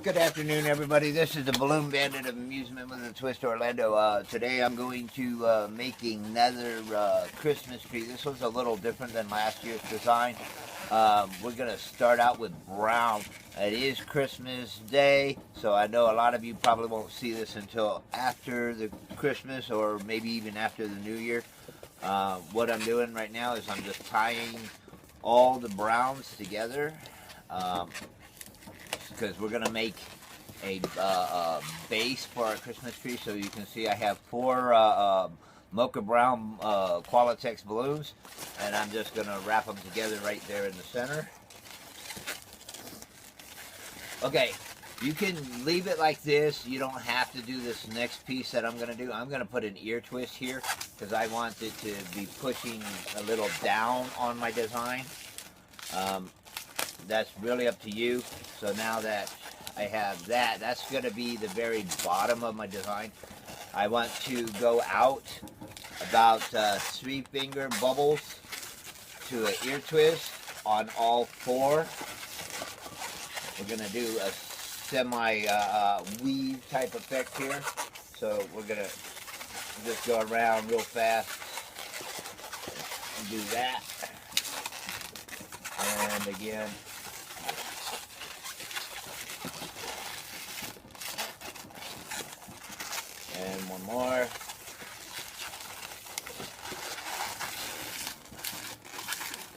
Good afternoon, everybody. This is the Balloon Bandit of Amusement with a Twist, Orlando. Today I'm going to make another Christmas tree. This one's a little different than last year's design. We're going to start out with brown. It is Christmas Day, so I know a lot of you probably won't see this until after the Christmas or maybe even after the New Year. What I'm doing right now is I'm just tying all the browns together. Because we're going to make a base for our Christmas tree. So you can see I have four mocha brown Qualitex balloons, and I'm just going to wrap them together right there in the center. Okay, you can leave it like this. You don't have to do this next piece that I'm going to do. I'm going to put an ear twist here because I want it to be pushing a little down on my design. That's really up to you. So now that I have that, that's going to be the very bottom of my design. I want to go out about 3 finger bubbles to an ear twist on all 4. We're going to do a semi weave type effect here. So we're going to just go around real fast and do that. And again, and one more.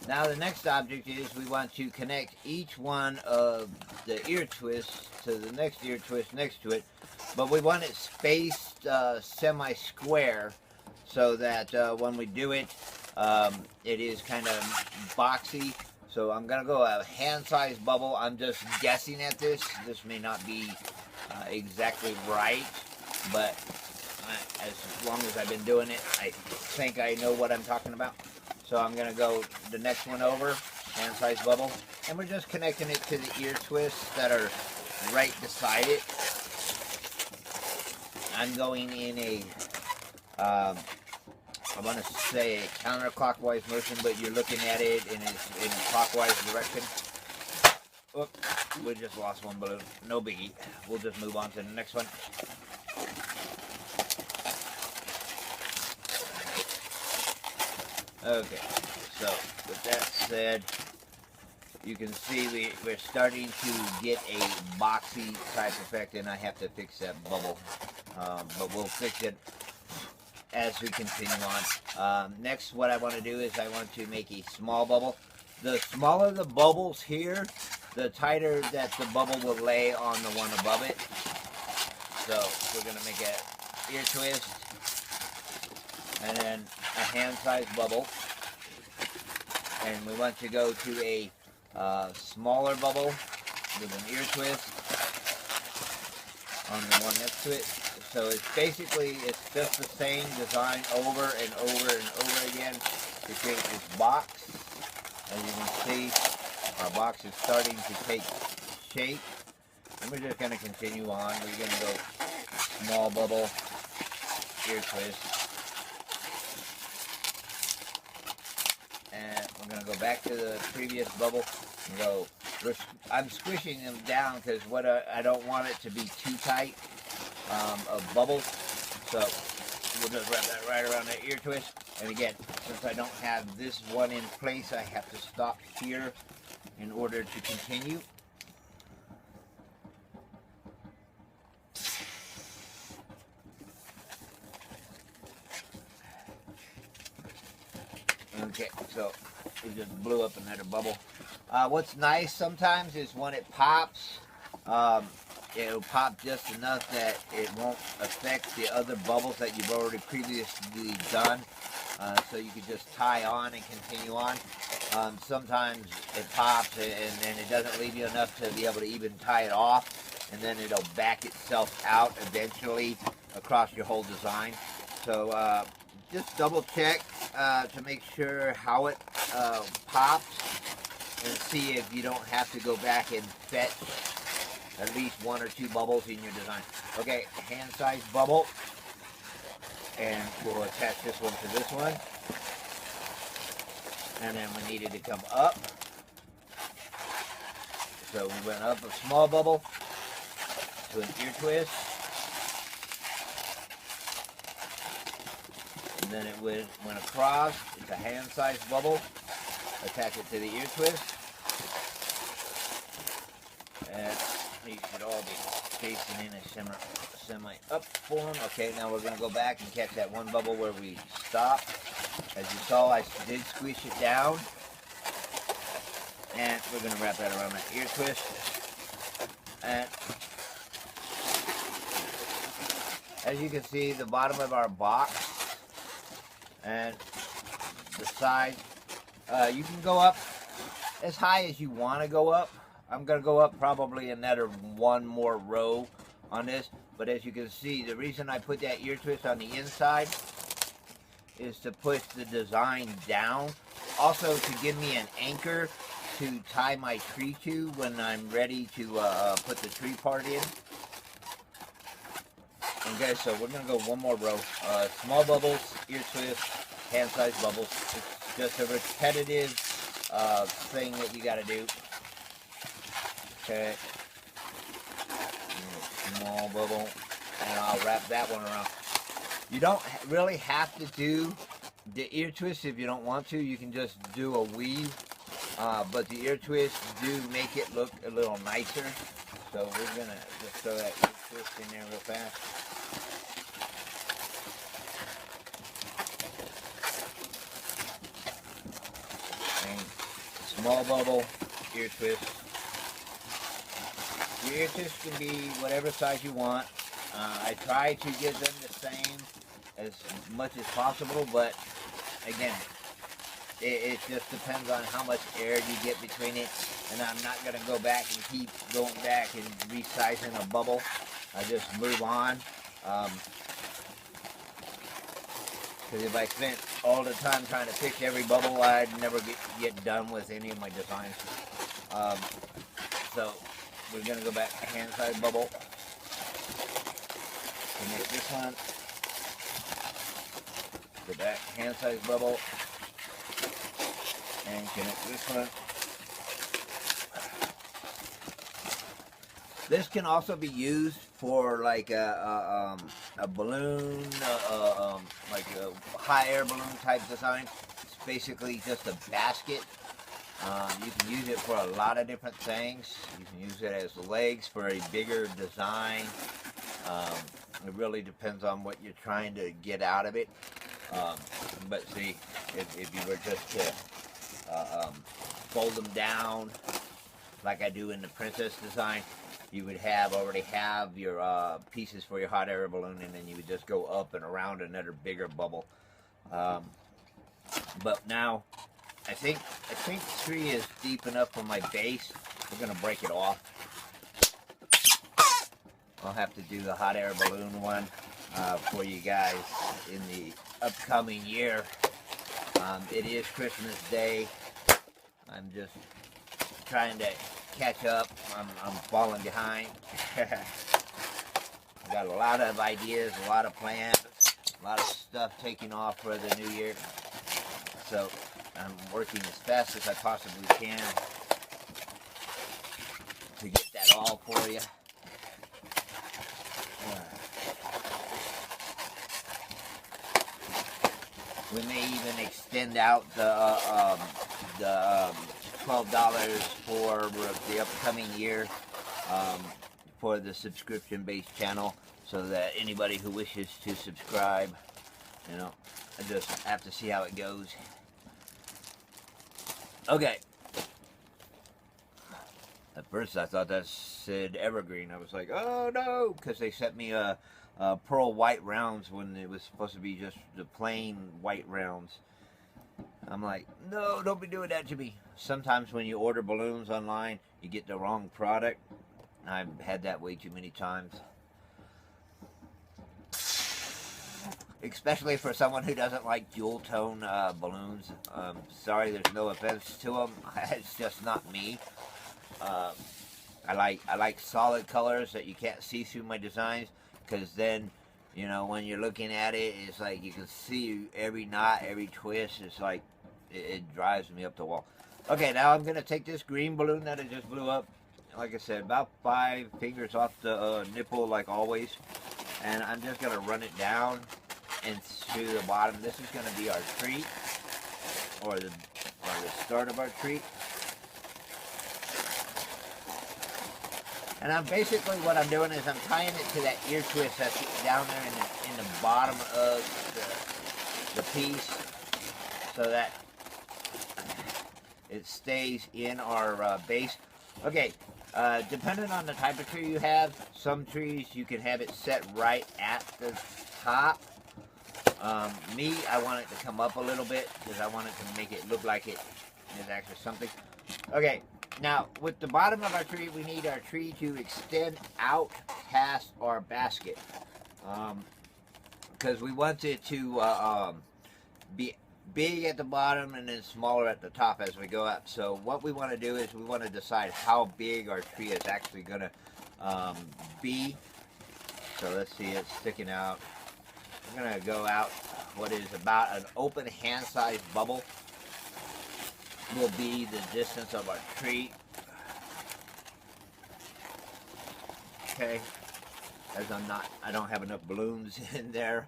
Now the next object is we want to connect each one of the ear twists to the next ear twist next to it, but we want it spaced semi-square so that when we do it, it is kind of boxy. So I'm going to go a hand-sized bubble. I'm just guessing at this. This may not be exactly right, but as long as I've been doing it, I think I know what I'm talking about. So I'm going to go the next one over, hand-sized bubble, and we're just connecting it to the ear twists that are right beside it. I'm going in a, I want to say a counterclockwise motion, but you're looking at it in a clockwise direction. Oops, we just lost one balloon. No biggie. We'll just move on to the next one. Okay, so with that said, you can see we're starting to get a boxy type effect, and I have to fix that bubble. But we'll fix it as we continue on. Next, what I want to do is I want to make a small bubble. The smaller the bubbles here, the tighter that the bubble will lay on the one above it. So we're going to make an ear twist, and then a hand-sized bubble, and we want to go to a smaller bubble with an ear twist on the one next to it. So it's basically, it's just the same design over and over and over again to create this box. As you can see, our box is starting to take shape, and we're just going to continue on. We're going to go small bubble, ear twist, and we're going to go back to the previous bubble and go. I'm squishing them down because what I don't want it to be too tight of bubbles. So we'll just wrap that right around that ear twist. And again, since I don't have this one in place, I have to stop here in order to continue. Okay, so we just blew up another bubble. What's nice sometimes is when it pops, it'll pop just enough that it won't affect the other bubbles that you've already previously done. So you can just tie on and continue on. Sometimes it pops and then it doesn't leave you enough to be able to even tie it off, and then it'll back itself out eventually across your whole design. So just double check to make sure how it pops, and see if you don't have to go back and fetch at least 1 or 2 bubbles in your design. Okay, hand-sized bubble, and we'll attach this one to this one, and then we needed to come up. So we went up a small bubble, to an ear twist. And then it went across. It's a hand-sized bubble. Attach it to the ear twist. And these should all be facing in a semi-up form. Okay, now we're going to go back and catch that one bubble where we stopped. As you saw, I did squish it down. And we're going to wrap that around that ear twist. And as you can see, the bottom of our box and the side, you can go up as high as you want to go up. I'm going to go up probably another one more row on this. But as you can see, the reason I put that ear twist on the inside is to push the design down. Also to give me an anchor to tie my tree to when I'm ready to put the tree part in. Okay, so we're going to go one more row. Small bubbles, ear twist, hand-sized bubbles. It's just a repetitive thing that you got to do. Okay. Small bubble. And I'll wrap that one around. You don't really have to do the ear twist if you don't want to. You can just do a weave. But the ear twists do make it look a little nicer. So we're going to just throw that ear twist in there real fast. And small bubble, ear twist. Your ear twist can be whatever size you want. I try to get them the same as much as possible, but again, it just depends on how much air you get between it. And I'm not going to go back and keep going back and resizing a bubble. I just move on. Because if I spent all the time trying to fix every bubble, I'd never get done with any of my designs. So we're going to go back to hand-sized bubble. Connect this one. Go back, hand-sized bubble. And connect this one. This can also be used for like a balloon, like a hot air balloon type design. It's basically just a basket. You can use it for a lot of different things. You can use it as legs for a bigger design. It really depends on what you're trying to get out of it. But see, if you were just to fold them down like I do in the princess design, you would already have your pieces for your hot air balloon, and then you would just go up and around another bigger bubble. But now I think the tree is deep enough for my base. We're gonna break it off. I'll have to do the hot air balloon one for you guys in the upcoming year. It is Christmas Day. I'm just trying to catch up. I'm falling behind. Got a lot of ideas, a lot of plans, a lot of stuff taking off for the new year. So I'm working as fast as I possibly can to get that all for you. We may even extend out the $12 for the upcoming year for the subscription-based channel, so that anybody who wishes to subscribe, you know, I just have to see how it goes. Okay. At first I thought that said evergreen. I was like, oh no, because they sent me pearl white rounds when it was supposed to be just the plain white rounds. I'm like, no, don't be doing that to me. Sometimes when you order balloons online, you get the wrong product. I've had that way too many times. Especially for someone who doesn't like dual tone balloons. Sorry, there's no offense to them. It's just not me. I like solid colors that you can't see through my designs, because then, you know, when you're looking at it, it's like you can see every knot, every twist. It's like it drives me up the wall. Okay, now I'm gonna take this green balloon that I just blew up, like I said, about 5 fingers off the nipple, like always. And I'm just going to run it down and to the bottom. This is going to be our treat, or the start of our treat. And I'm basically, what I'm doing is I'm tying it to that ear twist that's down there in the bottom of the piece, so that it stays in our base. Okay, depending on the type of tree you have, some trees you can have it set right at the top. Me, I want it to come up a little bit because I want it to make it look like it is actually something. Okay, now with the bottom of our tree, we need our tree to extend out past our basket, because we want it to be big at the bottom and then smaller at the top as we go up. So what we want to do is we want to decide how big our tree is actually going to be. So let's see, it's sticking out. We're going to go out what is about an open hand-sized bubble will be the distance of our tree. Okay, as I don't have enough balloons in there.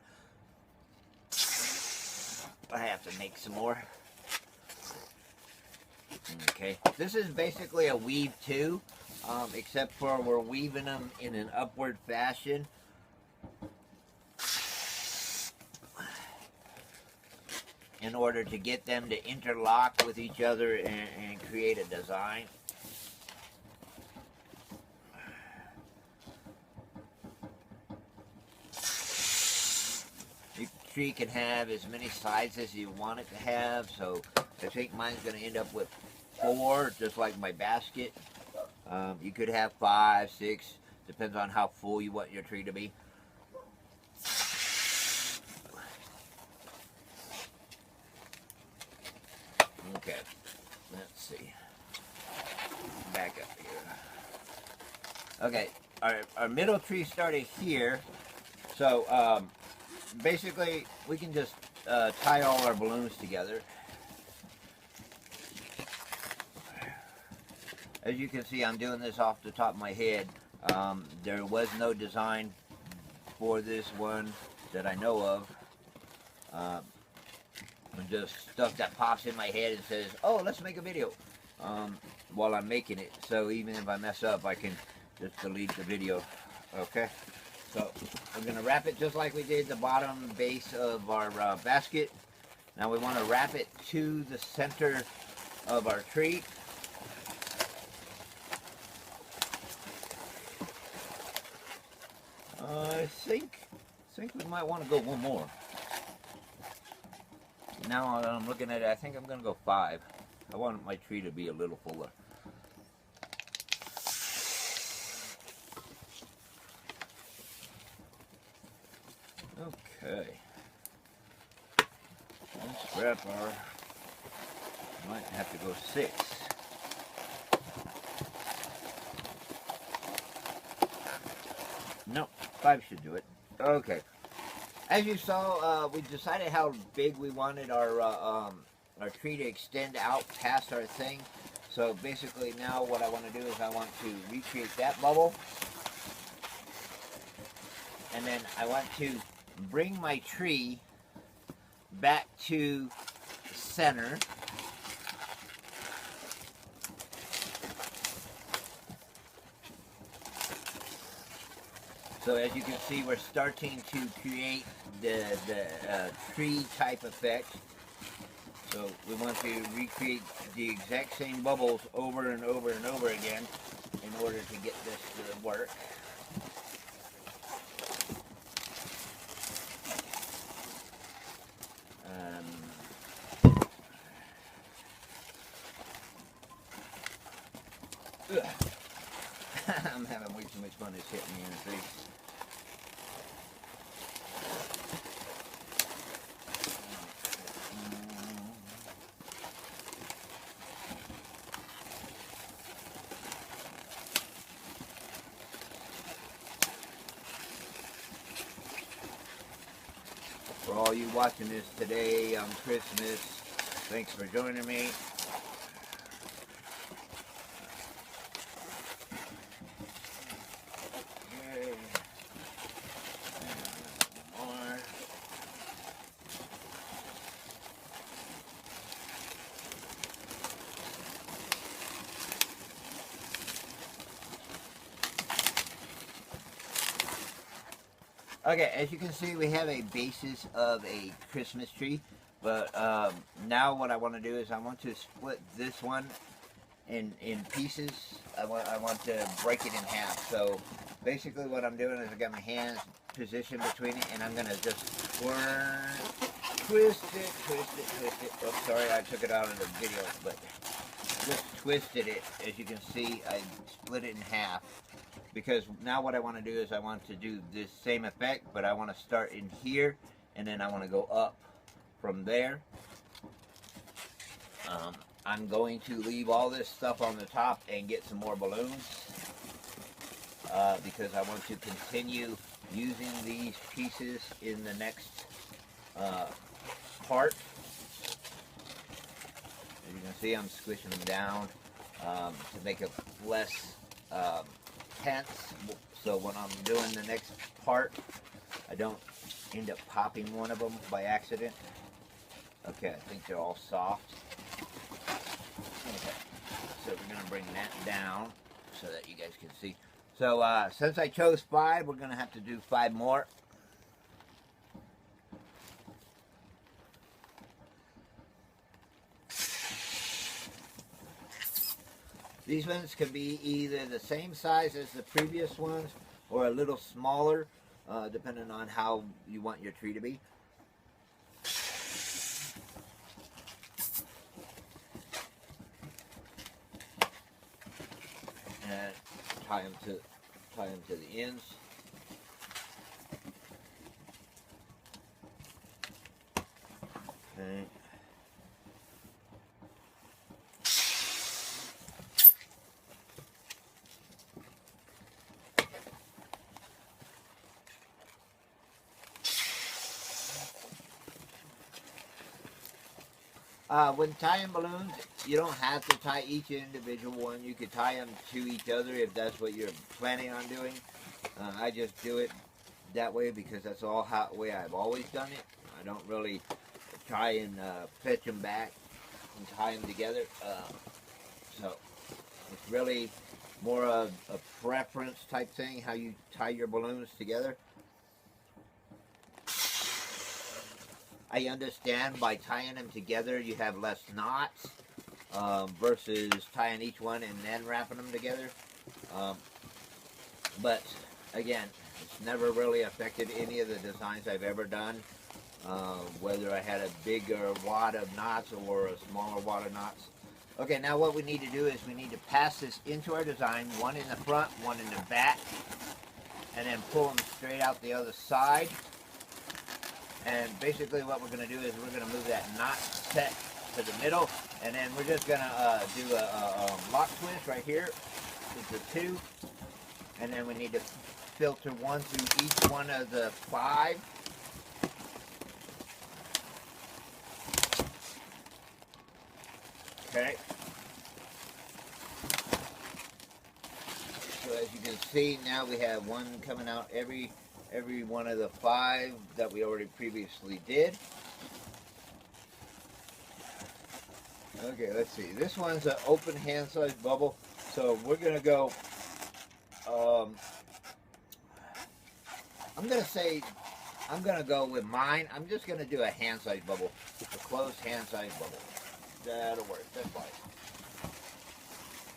I have to make some more. Okay, this is basically a weave too, except for we're weaving them in an upward fashion. In order to get them to interlock with each other and create a design. Your tree can have as many sides as you want it to have, so I think mine's going to end up with 4, just like my basket. You could have 5, 6, depends on how full you want your tree to be. Okay, let's see. Back up here. Okay, our middle tree started here. So basically, we can just tie all our balloons together. As you can see, I'm doing this off the top of my head. There was no design for this one that I know of. Just stuff that pops in my head and says, oh, let's make a video while I'm making it. So even if I mess up, I can just delete the video. Okay, so we're going to wrap it just like we did the bottom base of our basket. Now we want to wrap it to the center of our tree. I think we might want to go one more. Now that I'm looking at it, I think I'm going to go 5. I want my tree to be a little fuller. Okay. Let's wrap our... Might have to go 6. No, 5 should do it. Okay. As you saw, we decided how big we wanted our tree to extend out past our thing. So basically now what I want to do is I want to recreate that bubble. And then I want to bring my tree back to the center. So as you can see, we're starting to create the tree type effect. So we want to recreate the exact same bubbles over and over and over again in order to get this to work. I'm having way too much fun just hitting me in the face. For all you watching this today on Christmas, thanks for joining me. Okay, as you can see, we have a basis of a Christmas tree, but now what I want to do is I want to split this one in pieces. I want to break it in half. So basically what I'm doing is I got my hands positioned between it, and I'm going to just twist it. Oh, sorry, I took it out of the video, but just twisted it. As you can see, I split it in half. Because now what I want to do is I want to do this same effect, but I want to start in here, and then I want to go up from there. I'm going to leave all this stuff on the top and get some more balloons because I want to continue using these pieces in the next part. As you can see, I'm squishing them down to make it less tense, so when I'm doing the next part, I don't end up popping one of them by accident. Okay, I think they're all soft. Okay, so we're going to bring that down so that you guys can see. So since I chose 5, we're going to have to do 5 more. These ones can be either the same size as the previous ones or a little smaller, depending on how you want your tree to be. And tie them to the ends. Okay. When tying balloons, you don't have to tie each individual one. You could tie them to each other if that's what you're planning on doing. I just do it that way because that's the way I've always done it. I don't really try and fetch them back and tie them together. So it's really more of a preference type thing, how you tie your balloons together. I understand by tying them together you have less knots versus tying each one and then wrapping them together. But again, it's never really affected any of the designs I've ever done, whether I had a bigger wad of knots or a smaller wad of knots. Okay, now what we need to do is we need to pass this into our design, one in the front, one in the back, and then pull them straight out the other side. And basically what we're going to do is we're going to move that knot set to the middle, and then we're just going to do a lock twist right here. It's a 2. And then we need to filter 1 through each one of the 5. Okay. So as you can see, now we have one coming out every one of the 5 that we already previously did. Okay, let's see. This one's an open hand-sized bubble, so we're gonna go. I'm gonna go with mine. I'm just gonna do a hand-sized bubble, a closed hand-sized bubble. That'll work. That's fine.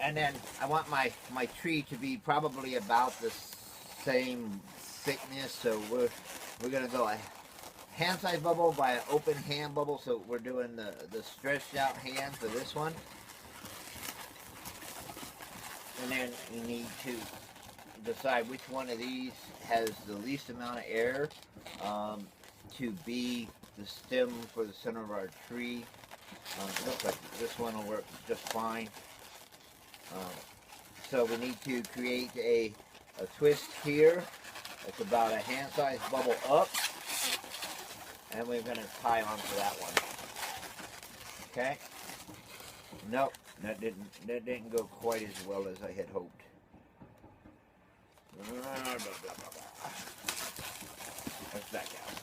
And then I want my tree to be probably about the same thickness, so we're gonna go a hand-sized bubble by an open hand bubble. So we're doing the stretched out hand for this one, and then you need to decide which one of these has the least amount of air to be the stem for the center of our tree. It looks like this one will work just fine. So we need to create a twist here. It's about a hand-sized bubble up, and we're going to tie onto that one. Okay. Nope, that didn't go quite as well as I had hoped. Let's back out.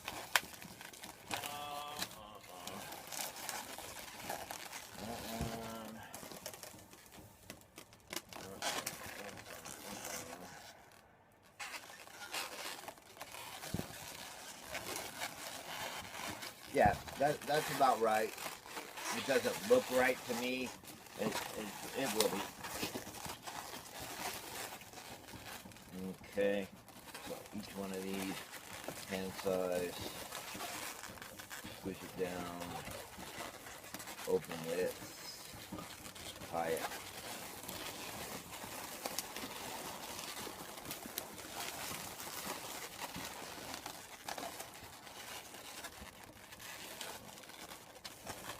Yeah, that's about right. It doesn't look right to me. It will be. Okay, so each one of these, hand size, squish it down, open width, tie it.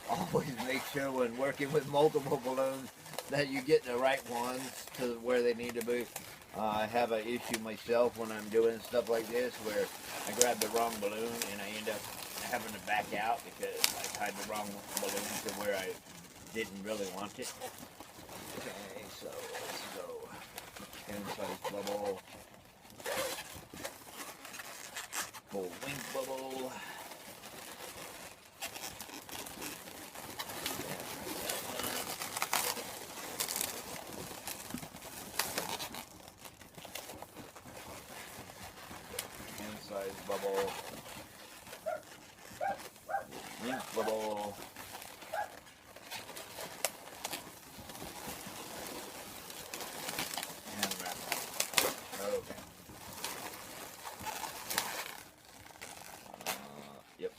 Always make sure when working with multiple balloons that you get the right ones to where they need to be. I have an issue myself when I'm doing stuff like this where I grab the wrong balloon and I end up having to back out because I tied the wrong balloon to where I didn't really want it. Okay, so let's go. Hand size bubble. Full wing bubble. Size bubble, link bubble, and wrap. Okay. Yep.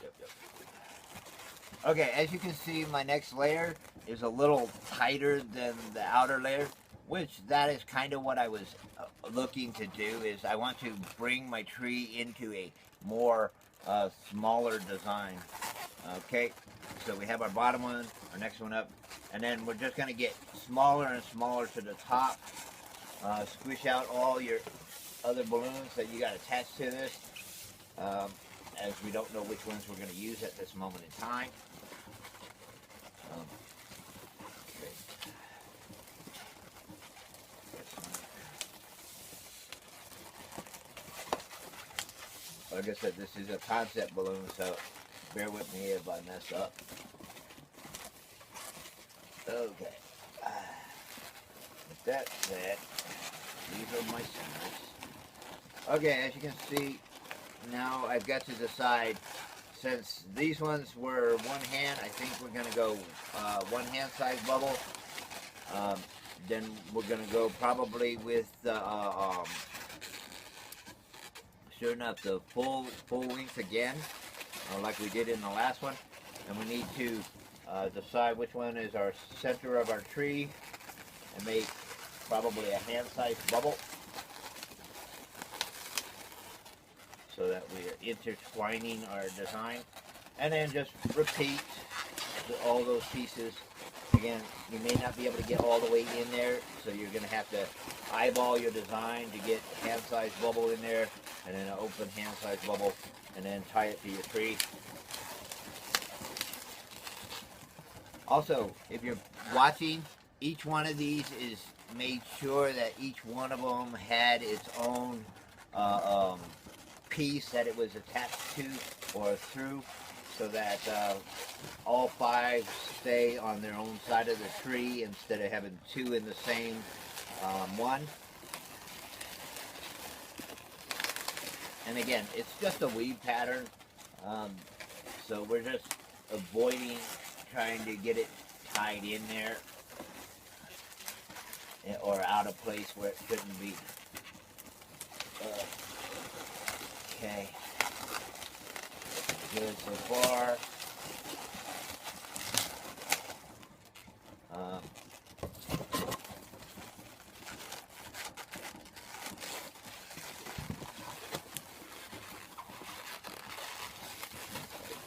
Okay, as you can see, my next layer is a little tighter than the outer layer, which that is kind of what I was looking to do. Is I want to bring my tree into a more smaller design. Okay, so we have our bottom one, our next one up, and then we're just going to get smaller and smaller to the top. Squish out all your other balloons that you got attached to this, as we don't know which ones we're going to use at this moment in time. Okay. Like I said, this is a concept balloon, so bear with me if I mess up. Okay. With that said, these are my centers. Okay, as you can see, now I've got to decide, since these ones were one hand, I think we're going to go one hand size bubble. Then we're going to go probably with sure enough, the full length again, like we did in the last one. And we need to decide which one is our center of our tree and make probably a hand-sized bubble so that we are intertwining our design. And then just repeat all those pieces. Again, you may not be able to get all the way in there, so you're going to have to eyeball your design to get hand-sized bubble in there, and then an open hand-sized bubble, and then tie it to your tree. Also, if you're watching, each one of these is made sure that each one of them had its own piece that it was attached to or through, so that all 5 stay on their own side of the tree instead of having 2 in the same one. And again, it's just a weave pattern, so we're just avoiding trying to get it tied in there or out of place where it shouldn't be. Okay. Good so far.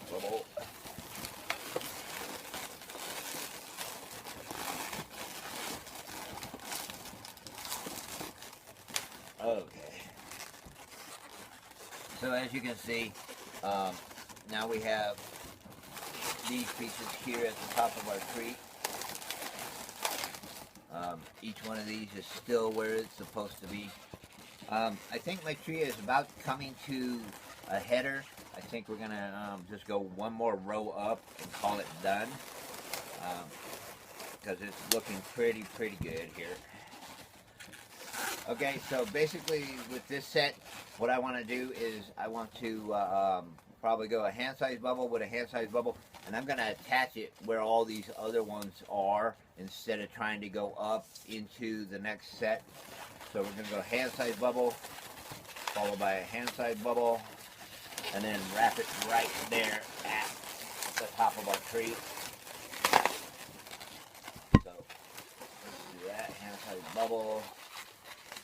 Bubble. Okay. So as you can see, now we have these pieces here at the top of our tree. Each one of these is still where it's supposed to be. I think my tree is about coming to a header. I think we're going to just go one more row up and call it done. Because it's looking pretty good here. Okay, so basically with this set, what I want to do is I want to probably go a hand-sized bubble with a hand-sized bubble, and I'm going to attach it where all these other ones are instead of trying to go up into the next set. So we're going to go hand-sized bubble, followed by a hand-sized bubble, and then wrap it right there at the top of our tree. So let's do that. Hand-sized bubble,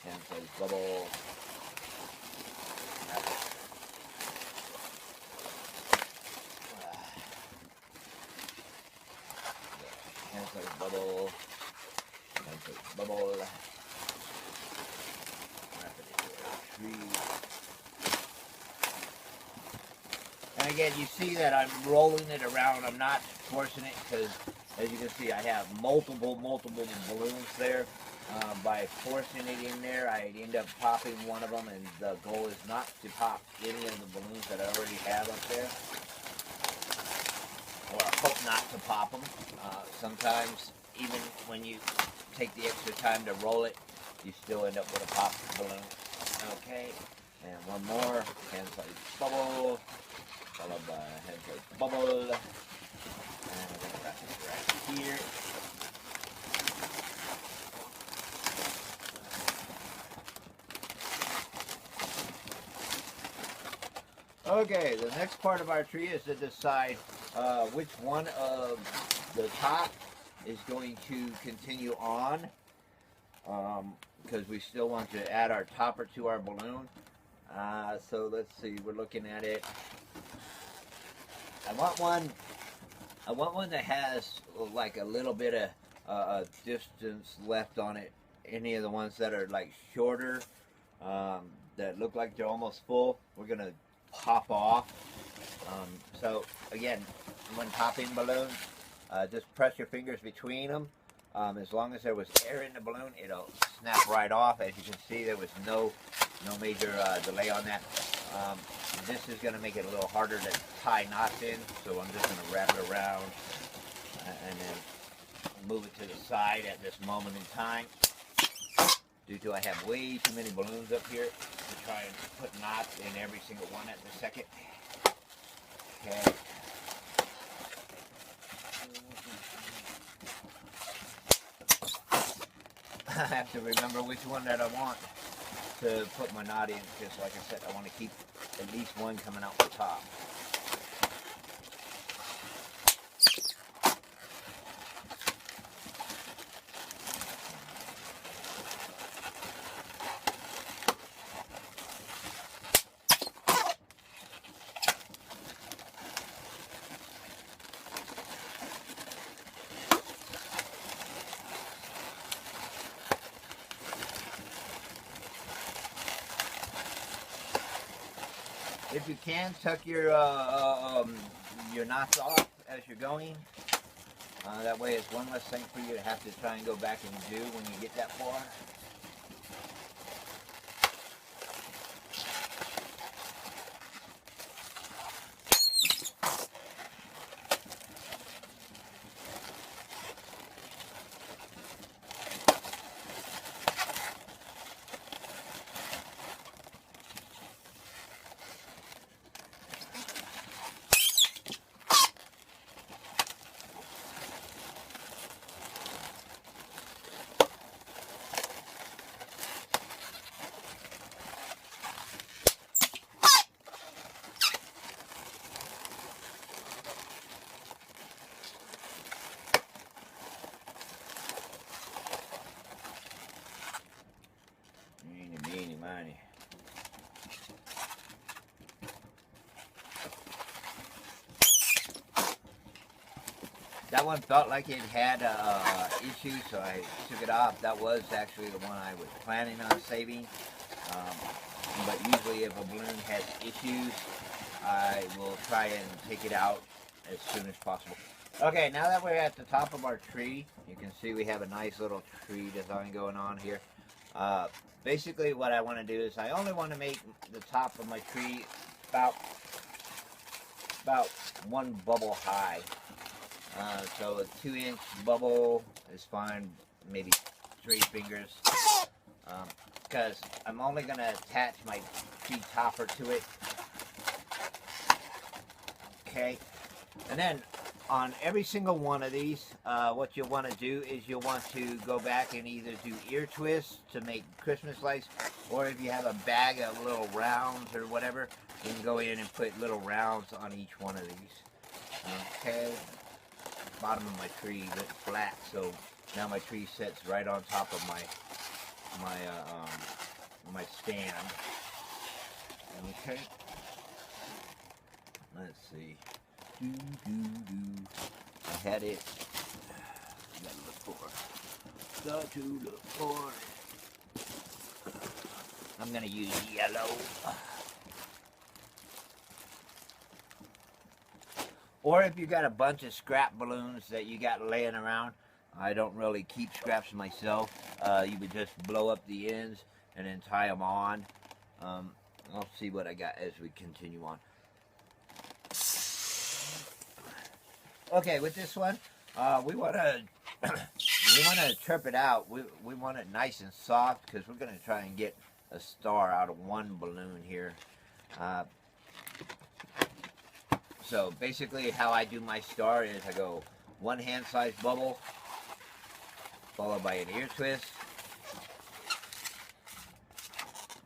hand-sized bubble. Wrap it. Hand-sized bubble, hand-sized bubble. Wrap it into our tree. And again, you see that I'm rolling it around. I'm not forcing it because, as you can see, I have multiple balloons there. By forcing it in there, I end up popping one of them, and the goal is not to pop any of the balloons that I already have up there. Or I hope not to pop them. Sometimes, even when you take the extra time to roll it, you still end up with a popped balloon. Okay, and one more hand-sized bubble, followed by a hand-sized bubble, and I'm going to wrap it right here. Okay, the next part of our tree is to decide which one of the top is going to continue on, because we still want to add our topper to our balloon. So let's see, we're looking at it. I want one that has like a little bit of distance left on it. Any of the ones that are like shorter, that look like they're almost full, we're gonna pop off. So again, when popping balloons, just press your fingers between them. As long as there was air in the balloon, it'll snap right off. As you can see, there was no major delay on that. This is going to make it a little harder to tie knots in, so I'm just going to wrap it around and then move it to the side at this moment in time. Due to I have way too many balloons up here to try and put knots in every single one at the second. Okay. I have to remember which one that I want to put my knot in, because like I said, I want to keep at least one coming out the top. If you can, tuck your knots off as you're going. That way it's one less thing for you to have to try and go back and do when you get that far. That one felt like it had issues, so I took it off. That was actually the one I was planning on saving. But usually if a balloon has issues, I will try and take it out as soon as possible. Okay, now that we're at the top of our tree, you can see we have a nice little tree design going on here. Basically what I want to do is I only want to make the top of my tree about one bubble high. So a 2-inch bubble is fine, maybe 3 fingers, because I'm only going to attach my tree topper to it Okay, and then on every single one of these, what you'll want to do is you'll want to go back and either do ear twists to make Christmas lights, or if you have a bag of little rounds or whatever, you can go in and put little rounds on each one of these. Okay, bottom of my tree is flat, so now my tree sits right on top of my stand. Okay, let's see. I had it. Got to look for it. I'm gonna use yellow. Or if you got a bunch of scrap balloons that you got laying around, I don't really keep scraps myself. You would just blow up the ends and then tie them on. I'll see what I got as we continue on. Okay, with this one, we want to chirp it out. We want it nice and soft because we're going to try and get a star out of one balloon here. So basically, how I do my star is I go one hand-sized bubble, followed by an ear twist,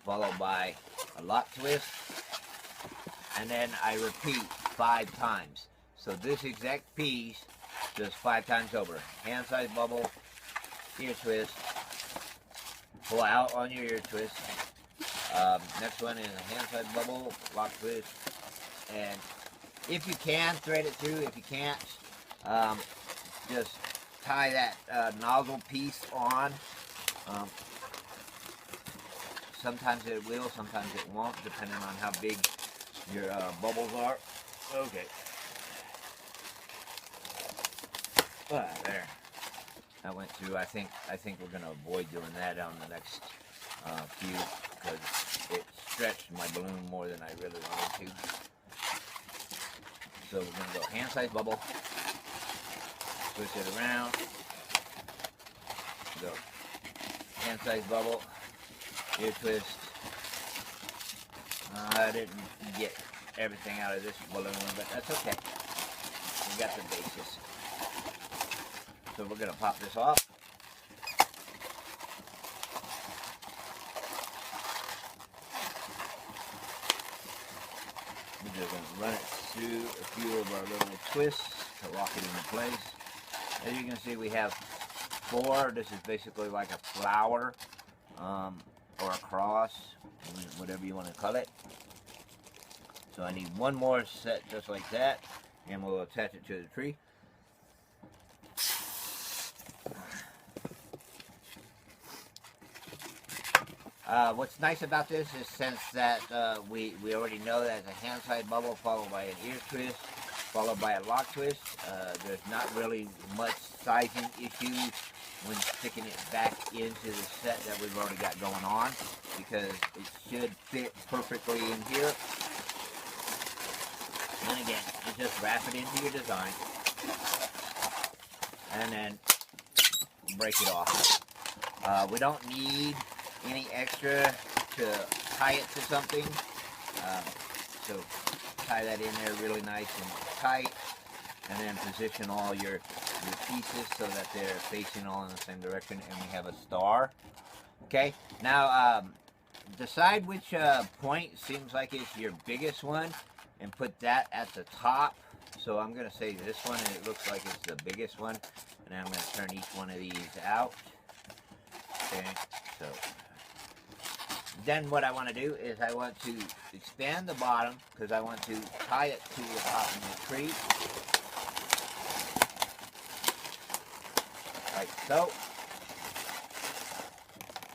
followed by a lock twist, and then I repeat 5 times. So this exact piece does 5 times over. Hand-sized bubble, ear twist, pull out on your ear twist. Next one is a hand-sized bubble, lock twist, and if you can, thread it through. If you can't, just tie that nozzle piece on. Sometimes it will, sometimes it won't, depending on how big your bubbles are. Okay. There. That went through. I think we're going to avoid doing that on the next few because it stretched my balloon more than I really wanted to. So we're going to go hand-sized bubble, twist it around, go hand-sized bubble, ear twist. I didn't get everything out of this balloon, but that's okay. We got the basis. So we're going to pop this off. We're just going to run it through a few of our little twists to lock it into place. As you can see, we have 4. This is basically like a flower or a cross, whatever you want to call it. So I need one more set just like that, and we'll attach it to the tree. What's nice about this is since that we already know that it's a hand-sized bubble followed by an ear twist, followed by a lock twist. There's not really much sizing issues when sticking it back into the set that we've already got going on because it should fit perfectly in here. And again, you just wrap it into your design and then break it off. We don't need any extra to tie it to something, so tie that in there really nice and tight, and then position all your pieces so that they're facing all in the same direction, and we have a star. Okay, now decide which point seems like it's your biggest one and put that at the top. So I'm going to say this one, and it looks like it's the biggest one, and I'm going to turn each one of these out. Okay, so then what I want to do is I want to expand the bottom because I want to tie it to the top of the tree. Like so.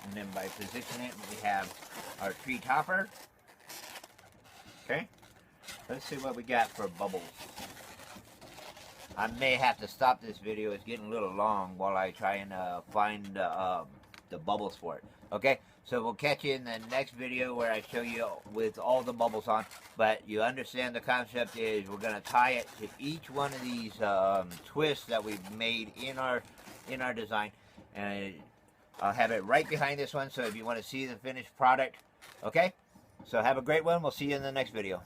And then by positioning it, we have our tree topper. Okay. Let's see what we got for bubbles. I may have to stop this video. It's getting a little long while I try and find the bubbles for it. Okay, so we'll catch you in the next video where I show you with all the bubbles on. But you understand the concept is we're going to tie it to each one of these twists that we've made in our design, and I'll have it right behind this one. So if you want to see the finished product, okay. So have a great one. We'll see you in the next video.